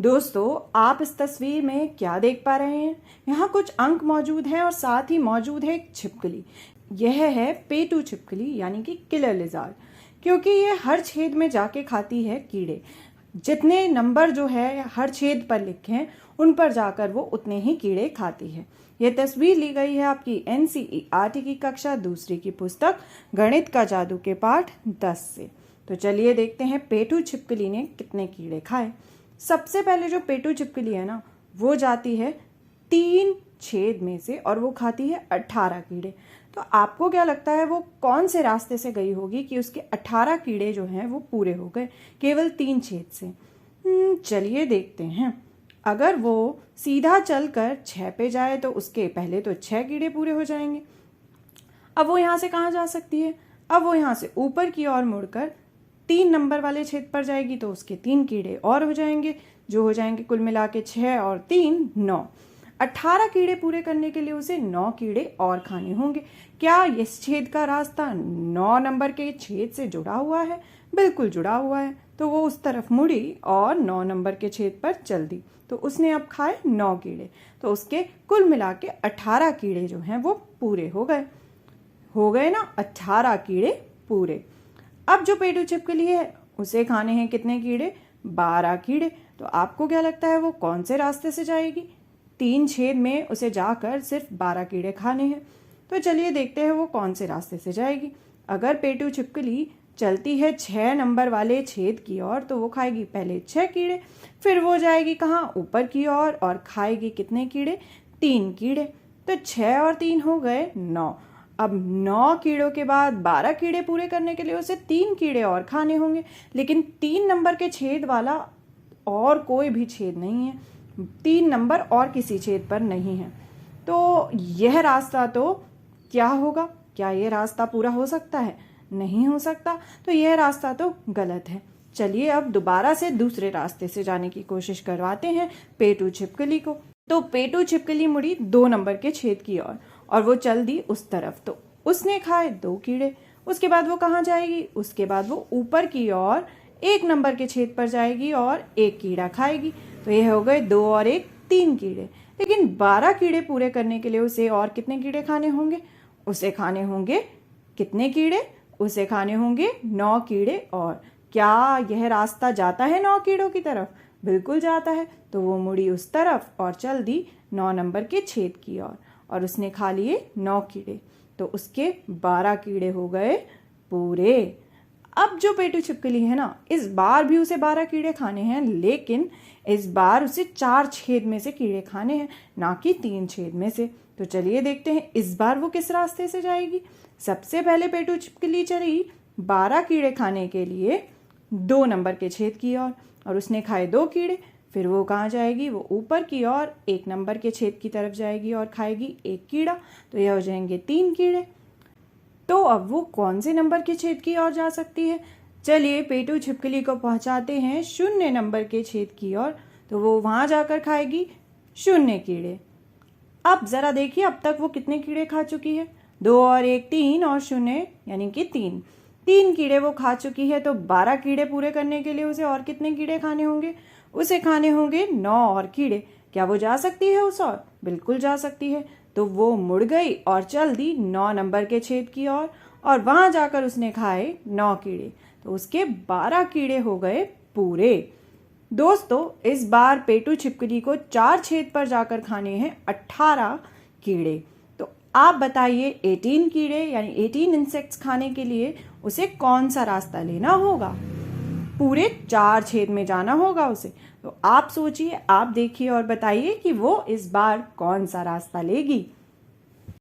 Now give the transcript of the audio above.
दोस्तों, आप इस तस्वीर में क्या देख पा रहे हैं? यहाँ कुछ अंक मौजूद हैं और साथ ही मौजूद है एक छिपकली। यह है पेटू छिपकली यानी कि किलर लिजार्ड, क्योंकि ये हर छेद में जाके खाती है कीड़े। जितने नंबर जो है हर छेद पर लिखे हैं उन पर जाकर वो उतने ही कीड़े खाती है। यह तस्वीर ली गई है आपकी NCERT की कक्षा दूसरी की पुस्तक गणित का जादू के पाठ 10 से। तो चलिए देखते हैं पेटू छिपकली ने कितने कीड़े खाए। सबसे पहले जो पेटू छिपकली है ना, वो जाती है 3 छेद में से और वो खाती है 18 कीड़े। तो आपको क्या लगता है वो कौन से रास्ते से गई होगी कि उसके 18 कीड़े जो हैं वो पूरे हो गए केवल 3 छेद से? चलिए देखते हैं। अगर वो सीधा चलकर 6 पे जाए तो उसके पहले तो 6 कीड़े पूरे हो जाएंगे। अब वो यहाँ से कहाँ जा सकती है? अब वो यहाँ से ऊपर की ओर मुड़कर 3 नंबर वाले छेद पर जाएगी तो उसके 3 कीड़े और हो जाएंगे, जो हो जाएंगे कुल मिला के 6 और 3 9। 18 कीड़े पूरे करने के लिए उसे 9 कीड़े और खाने होंगे। क्या इस छेद का रास्ता 9 नंबर के छेद से जुड़ा हुआ है? बिल्कुल जुड़ा हुआ है। तो वो उस तरफ मुड़ी और 9 नंबर के छेद पर चल दी। तो उसने अब खाए 9 कीड़े, तो उसके कुल मिला के 18 कीड़े जो हैं वो पूरे हो गए ना, 18 कीड़े पूरे। अब जो पेटू छिपकली है उसे खाने हैं कितने कीड़े? 12 कीड़े। तो आपको क्या लगता है वो कौन से रास्ते से जाएगी? 3 छेद में उसे जाकर सिर्फ 12 कीड़े खाने हैं। तो चलिए देखते हैं वो कौन से रास्ते से जाएगी। अगर पेटू छिपकली चलती है 6 नंबर वाले छेद की ओर तो वो खाएगी पहले 6 कीड़े, फिर वो जाएगी कहाँ? ऊपर की ओर और खाएगी कितने कीड़े? 3 कीड़े। तो 6 और 3 हो गए 9। अब 9 कीड़ों के बाद 12 कीड़े पूरे करने के लिए उसे 3 कीड़े और खाने होंगे, लेकिन 3 नंबर के छेद वाला और कोई भी छेद नहीं है। 3 नंबर और किसी छेद पर नहीं है। तो यह रास्ता तो क्या होगा? क्या यह रास्ता पूरा हो सकता है? नहीं हो सकता। तो यह रास्ता तो गलत है। चलिए अब दोबारा से दूसरे रास्ते से जाने की कोशिश करवाते हैं पेटू छिपकली को। तो पेटू छिपकली मुड़ी 2 नंबर के छेद की ओर और वो चल दी उस तरफ। तो उसने खाए 2 कीड़े। उसके बाद वो कहाँ जाएगी? उसके बाद वो ऊपर की ओर 1 नंबर के छेद पर जाएगी और 1 कीड़ा खाएगी। तो ये हो गए 2 और 1 3 कीड़े। लेकिन 12 कीड़े पूरे करने के लिए उसे और कितने कीड़े खाने होंगे? उसे खाने होंगे कितने कीड़े? उसे खाने होंगे 9 कीड़े और। क्या यह रास्ता जाता है 9 कीड़ों की तरफ? बिल्कुल जाता है। तो वो मुड़ी उस तरफ और चल दी 9 नंबर के छेद की ओर और उसने खा लिए 9 कीड़े। तो उसके 12 कीड़े हो गए पूरे। अब जो पेटू छिपकली है ना, इस बार भी उसे 12 कीड़े खाने हैं, लेकिन इस बार उसे 4 छेद में से कीड़े खाने हैं, ना कि 3 छेद में से। तो चलिए देखते हैं इस बार वो किस रास्ते से जाएगी। सबसे पहले पेटू छिपकली चली 12 कीड़े खाने के लिए 2 नंबर के छेद की ओर और उसने खाए 2 कीड़े। फिर वो कहाँ जाएगी? वो ऊपर की ओर 1 नंबर के छेद की तरफ जाएगी और खाएगी 1 कीड़ा। तो यह हो जाएंगे 3 कीड़े। तो अब वो कौन से नंबर के छेद की ओर जा सकती है? चलिए पेटू छिपकली को पहुंचाते हैं 0 नंबर के छेद की ओर। तो वो वहां जाकर खाएगी 0 कीड़े। अब जरा देखिए अब तक वो कितने कीड़े खा चुकी है? 2 और 1 3 और 0 यानी कि 3 कीड़े वो खा चुकी है। तो 12 कीड़े पूरे करने के लिए उसे और कितने कीड़े खाने होंगे? उसे खाने होंगे 9 और कीड़े। क्या वो जा सकती है उस ओर? बिल्कुल जा सकती है। तो वो मुड़ गई और चल दी 9 नंबर के छेद की ओर और वहां जाकर उसने खाए 9 कीड़े। तो उसके 12 कीड़े हो गए पूरे। दोस्तों, इस बार पेटू छिपकली को 4 छेद पर जाकर खाने हैं 18 कीड़े। तो आप बताइए 18 कीड़े यानी 18 इंसेक्ट्स खाने के लिए उसे कौन सा रास्ता लेना होगा? पूरे 4 छेद में जाना होगा उसे। तो आप सोचिए, आप देखिए और बताइए कि वो इस बार कौन सा रास्ता लेगी।